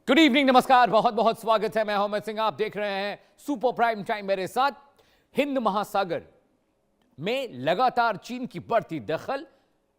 Good evening, नमस्कार, बहुत बहुत स्वागत है। मैं अमित सिंह, आप देख रहे हैं सुपर प्राइम टाइम। मेरे साथ हिंद महासागर में लगातार चीन की बढ़ती दखल,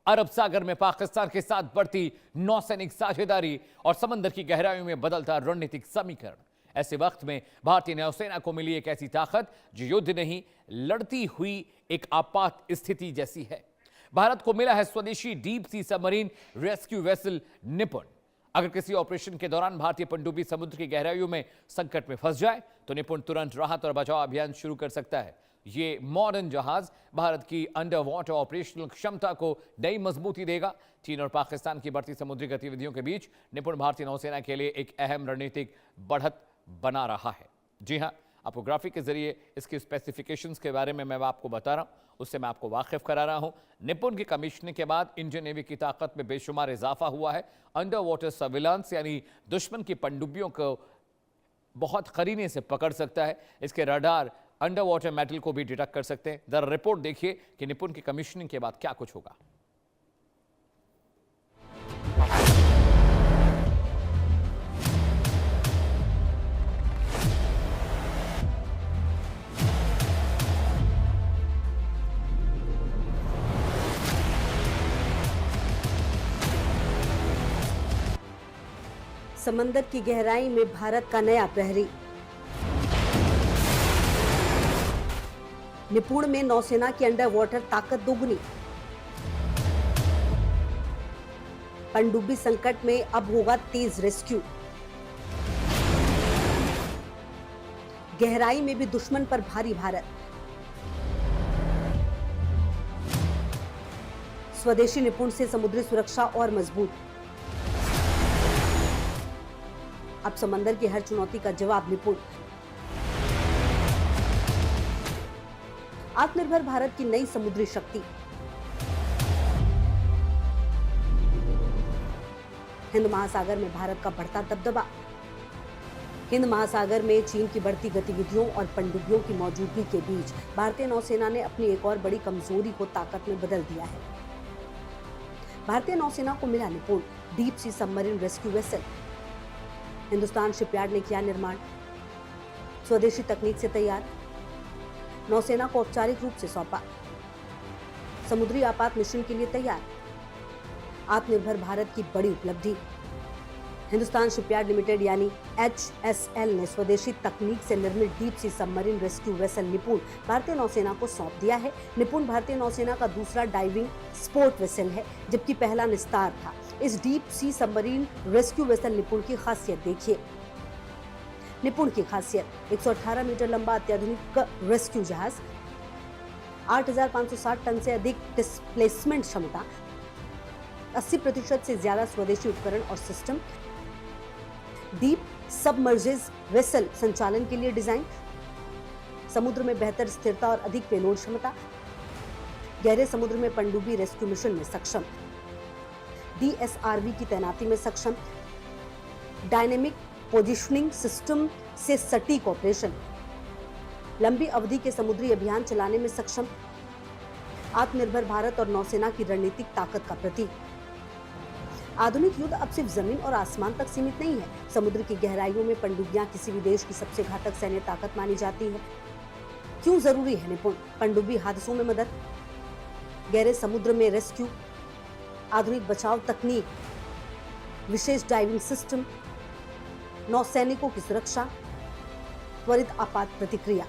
अरब सागर में पाकिस्तान के साथ बढ़ती नौसैनिक साझेदारी और समंदर की गहराइयों में बदलता रणनीतिक समीकरण। ऐसे वक्त में भारतीय नौसेना को मिली एक ऐसी ताकत जो युद्ध नहीं, लड़ती हुई एक आपात स्थिति जैसी है। भारत को मिला है स्वदेशी deep sea submarine rescue vessel निपुण। अगर किसी ऑपरेशन के दौरान भारतीय पनडुब्बी समुद्र की गहराइयों में संकट में फंस जाए तो निपुण तुरंत राहत और बचाव अभियान शुरू कर सकता है। ये मॉडर्न जहाज भारत की अंडर वाटर ऑपरेशनल क्षमता को नई मजबूती देगा। चीन और पाकिस्तान की बढ़ती समुद्री गतिविधियों के बीच निपुण भारतीय नौसेना के लिए एक अहम रणनीतिक बढ़त बना रहा है। जी हां, आपको ग्राफिक के जरिए इसके स्पेसिफिकेशंस के बारे में मैं आपको बता रहा हूं, उससे मैं आपको वाकिफ करा रहा हूं। निपुण की कमीशनिंग के बाद इंडियन नेवी की ताकत में बेशुमार इजाफा हुआ है। अंडर वाटर सर्विलांस यानी दुश्मन की पनडुब्बियों को बहुत करीने से पकड़ सकता है। इसके रडार अंडर वाटर मेटल को भी डिटेक्ट कर सकते हैं। जरा रिपोर्ट देखिए कि निपुण की कमीशनिंग के बाद क्या कुछ होगा। समंदर की गहराई में भारत का नया प्रहरी। निपुण में नौसेना की अंडर वाटर ताकत दोगुनी। पनडुब्बी संकट में अब होगा तेज रेस्क्यू। गहराई में भी दुश्मन पर भारी भारत। स्वदेशी निपुण से समुद्री सुरक्षा और मजबूत। अब समंदर की हर चुनौती का जवाब निपुण। आत्मनिर्भर भारत की नई समुद्री शक्ति। हिंद महासागर में भारत का बढ़ता दबदबा। हिंद महासागर में चीन की बढ़ती गतिविधियों और पनडुब्बियों की मौजूदगी के बीच भारतीय नौसेना ने अपनी एक और बड़ी कमजोरी को ताकत में बदल दिया है। भारतीय नौसेना को मिला निपुण deep sea submarine rescue vessel. Hindustan shipyard ने किया निर्माण, स्वदेशी तकनीक से तैयार, नौसेना को औपचारिक रूप से सौंपा, समुद्री आपात मिशन के लिए तैयार। आत्मनिर्भर भारत की बड़ी उपलब्धि। हिंदुस्तान शिपयार्ड लिमिटेड यानी HSL ने स्वदेशी तकनीक से निर्मित deep sea submarine rescue vessel निपुण भारतीय नौसेना को सौंप दिया है। निपुण भारतीय नौसेना का दूसरा डाइविंग स्पोर्ट वेसल है, जबकि पहला निस्तार था। इस deep sea submarine rescue vessel निपुण की खासियत देखिए। निपुण की खासियत 118 मीटर लंबा अत्याधुनिक रेस्क्यू जहाज, 8,560 टन से अधिक डिस्प्लेसमेंट क्षमता, 80% से ज्यादा स्वदेशी उपकरण और सिस्टम, डीप सबमर्जेज वेसल संचालन के लिए डिजाइन, समुद्र में बेहतर स्थिरता और अधिक पेलोड क्षमता, गहरे समुद्र में पनडुब्बी रेस्क्यू मिशन में सक्षम, DSRV की तैनाती में सक्षम, डायनेमिक पोजिशनिंग सिस्टम से सटीक ऑपरेशन, लंबी अवधि के समुद्री अभियान चलाने में सक्षम, आत्मनिर्भर भारत और नौसेना की रणनीतिक ताकत का प्रतीक। आधुनिक युद्ध अब सिर्फ जमीन और आसमान तक सीमित नहीं है। समुद्र की गहराइयों में पनडुब्बियां किसी भी देश की सबसे घातक सैन्य ताकत मानी जाती है। क्यों जरूरी है निपुण? पनडुब्बी हादसों में मदद, गहरे समुद्र में रेस्क्यू, आधुनिक बचाव तकनीक, विशेष डाइविंग सिस्टम, नौसैनिकों की सुरक्षा, त्वरित आपात प्रतिक्रिया।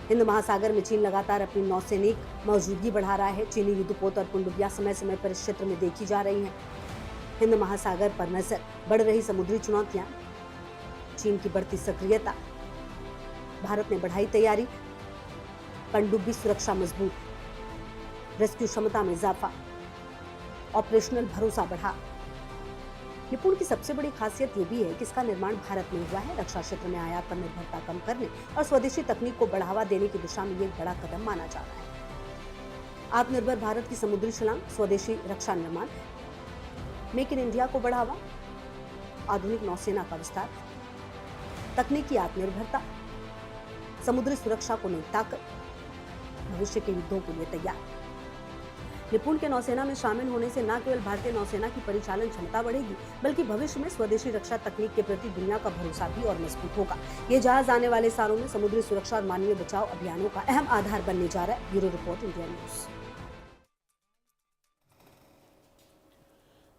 हिंद महासागर में चीन लगातार अपनी नौसैनिक मौजूदगी बढ़ा रहा है। चीनी युद्धपोत और पनडुब्बियां समय समय पर इस क्षेत्र में देखी जा रही हैं। हिंद महासागर पर नजर, बढ़ रही समुद्री चुनौतियां, चीन की बढ़ती सक्रियता, भारत ने बढ़ाई तैयारी, पनडुब्बी सुरक्षा मजबूत, रेस्क्यू क्षमता में इजाफा, ऑपरेशनल भरोसा बढ़ा। निपुण की सबसे बड़ी खासियत यह भी है कि इसका निर्माण भारत में हुआ है। रक्षा क्षेत्र में आयात पर निर्भरता कम करने और स्वदेशी तकनीक को बढ़ावा देने की दिशा में एक बड़ा कदम माना जा रहा है। आत्मनिर्भर भारत की समुद्री छलांग, स्वदेशी रक्षा निर्माण, मेक इन इंडिया को बढ़ावा, आधुनिक नौसेना का विस्तार, तकनीकी आत्मनिर्भरता, समुद्री सुरक्षा को नई ताकत, भविष्य के युद्धों के लिए तैयार। निपुण के नौसेना में शामिल होने से न केवल भारतीय नौसेना की परिचालन क्षमता बढ़ेगी, बल्कि भविष्य में स्वदेशी रक्षा तकनीक के प्रति दुनिया का भरोसा भी और मजबूत होगा। ये जहाज आने वाले सालों में समुद्री सुरक्षा और मानवीय बचाव अभियानों का अहम आधार बनने जा रहा है। Bureau report, India News.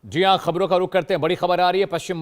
जी हां, खबरों का रुख करते हैं। बड़ी खबर आ रही है पश्चिम